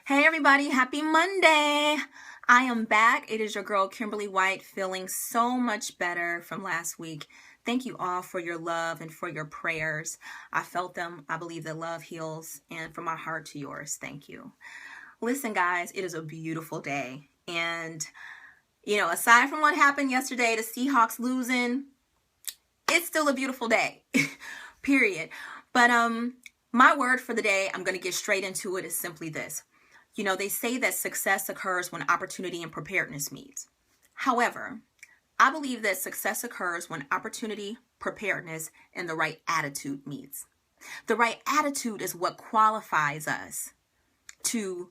Hey everybody, happy Monday. I am back. It is your girl Kimberly White, feeling so much better from last week. Thank you all for your love and for your prayers. I felt them. I believe that love heals, and from my heart to yours, thank you. Listen guys, it is a beautiful day. And aside from what happened yesterday, the Seahawks losing, it's still a beautiful day. Period. But my word for the day, I'm going to get straight into it, is simply this. They say that success occurs when opportunity and preparedness meet. However, I believe that success occurs when opportunity, preparedness, and the right attitude meets. The right attitude is what qualifies us to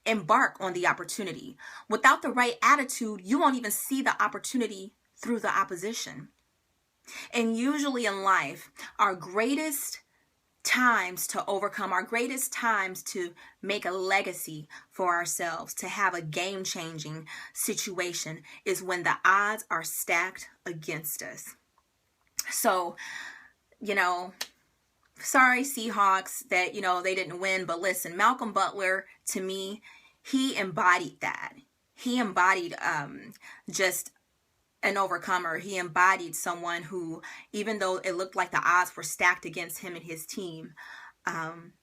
embark on the opportunity. Without the right attitude, you won't even see the opportunity through the opposition. And usually in life, our greatest times to overcome, our greatest times to make a legacy for ourselves, to have a game-changing situation, is when the odds are stacked against us. So, sorry Seahawks that, they didn't win, but listen, Malcolm Butler, to me, he embodied that. He embodied just an overcomer. He embodied someone who, even though it looked like the odds were stacked against him and his team,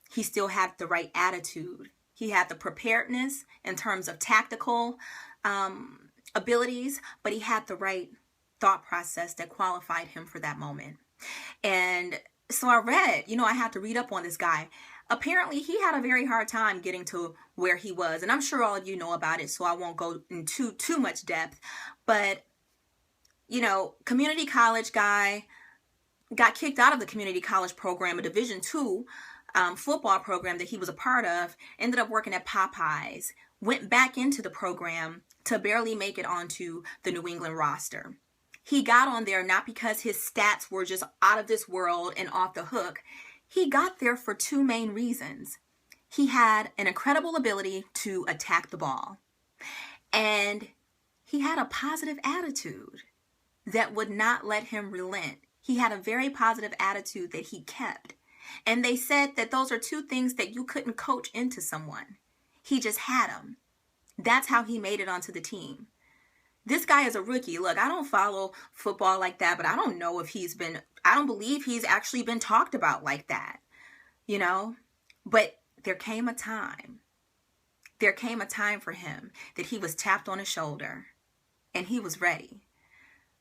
he still had the right attitude. He had the preparedness in terms of tactical abilities, but he had the right thought process that qualified him for that moment. And so I read, I had to read up on this guy. Apparently, he had a very hard time getting to where he was. And I'm sure all of you know about it, so I won't go into too much depth. But community college guy, got kicked out of the community college program, a Division II football program that he was a part of, ended up working at Popeyes, went back into the program to barely make it onto the New England roster. He got on there not because his stats were just out of this world and off the hook. He got there for two main reasons. He had an incredible ability to attack the ball, and he had a positive attitude that would not let him relent. He had a very positive attitude that he kept. And they said that those are two things that you couldn't coach into someone. He just had them. That's how he made it onto the team. This guy is a rookie. Look, I don't follow football like that, but I don't know if I don't believe he's actually been talked about like that, But there came a time for him that he was tapped on his shoulder and he was ready.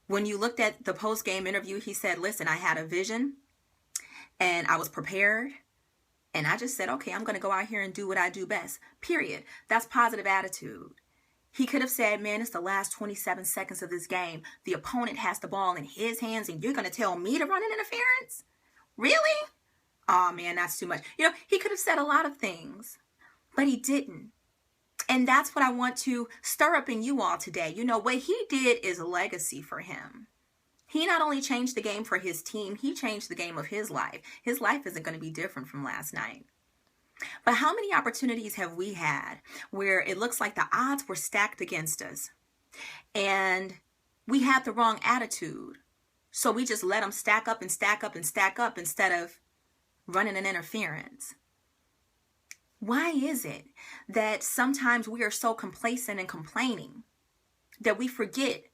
When you looked at the post-game interview, he said, listen, I had a vision and I was prepared. And I just said, okay, I'm going to go out here and do what I do best, period. That's positive attitude. He could have said, man, it's the last 27 seconds of this game. The opponent has the ball in his hands and you're going to tell me to run an interference? Really? Oh, man, that's too much. He could have said a lot of things, but he didn't. And that's what I want to stir up in you all today. What he did is a legacy for him. He not only changed the game for his team, he changed the game of his life. His life isn't going to be different from last night. But how many opportunities have we had where it looks like the odds were stacked against us and we had the wrong attitude? So we just let them stack up and stack up and stack up instead of running an interference. Why is it that sometimes we are so complacent and complaining that we forget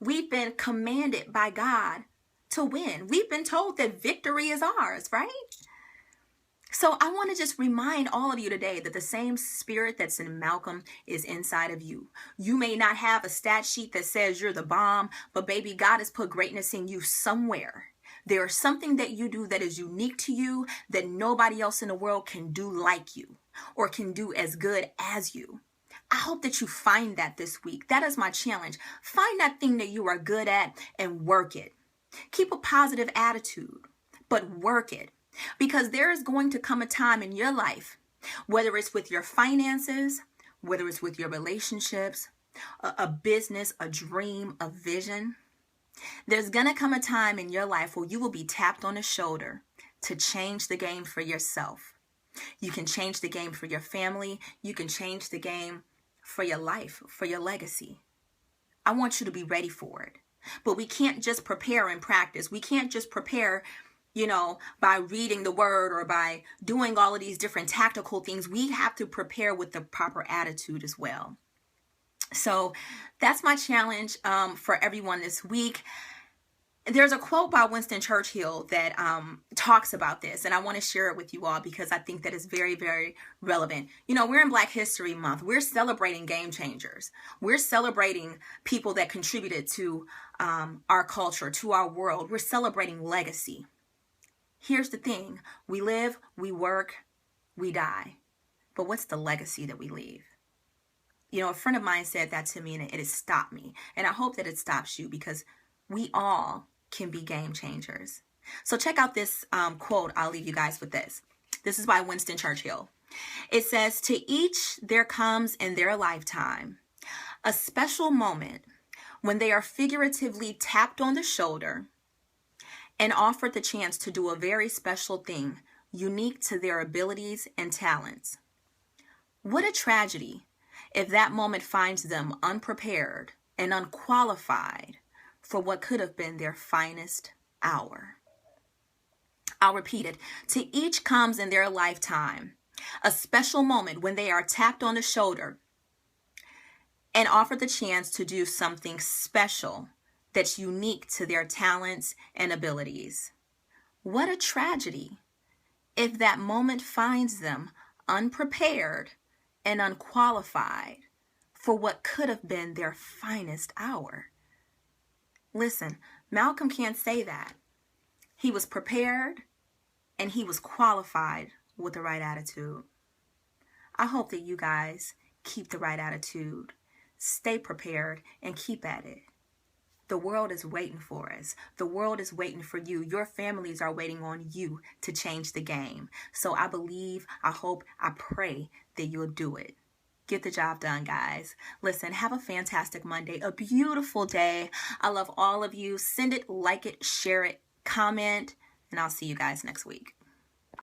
we've been commanded by God to win? We've been told that victory is ours, right? So I want to just remind all of you today that the same spirit that's in Malcolm is inside of you. You may not have a stat sheet that says you're the bomb, but baby, God has put greatness in you somewhere. There is something that you do that is unique to you that nobody else in the world can do like you or can do as good as you. I hope that you find that this week. That is my challenge. Find that thing that you are good at and work it. Keep a positive attitude, but work it. Because there is going to come a time in your life, whether it's with your finances, whether it's with your relationships, a business, a dream, a vision. There's going to come a time in your life where you will be tapped on the shoulder to change the game for yourself. You can change the game for your family. You can change the game for your life, for your legacy. I want you to be ready for it. But we can't just prepare and practice. We can't just prepare by reading the word or by doing all of these different tactical things. We have to prepare with the proper attitude as well. So that's my challenge for everyone this week. There's a quote by Winston Churchill that talks about this, and I want to share it with you all because I think that it's very, very relevant. We're in Black History Month. We're celebrating game changers. We're celebrating people that contributed to our culture, to our world. We're celebrating legacy. Here's the thing. We live, we work, we die. But what's the legacy that we leave? A friend of mine said that to me, and it has stopped me. And I hope that it stops you, because we all can be game changers. So check out this quote. I'll leave you guys with this. This is by Winston Churchill. It says, "To each there comes in their lifetime a special moment when they are figuratively tapped on the shoulder and offered the chance to do a very special thing, unique to their abilities and talents. What a tragedy if that moment finds them unprepared and unqualified for what could have been their finest hour." I'll repeat it. To each comes in their lifetime a special moment when they are tapped on the shoulder and offered the chance to do something special that's unique to their talents and abilities. What a tragedy if that moment finds them unprepared and unqualified for what could have been their finest hour. Listen, Malcolm can't say that. He was prepared and he was qualified with the right attitude. I hope that you guys keep the right attitude, stay prepared, and keep at it. The world is waiting for us. The world is waiting for you. Your families are waiting on you to change the game. So I believe, I hope, I pray that you'll do it. Get the job done, guys. Listen, have a fantastic Monday, a beautiful day. I love all of you. Send it, like it, share it, comment, and I'll see you guys next week.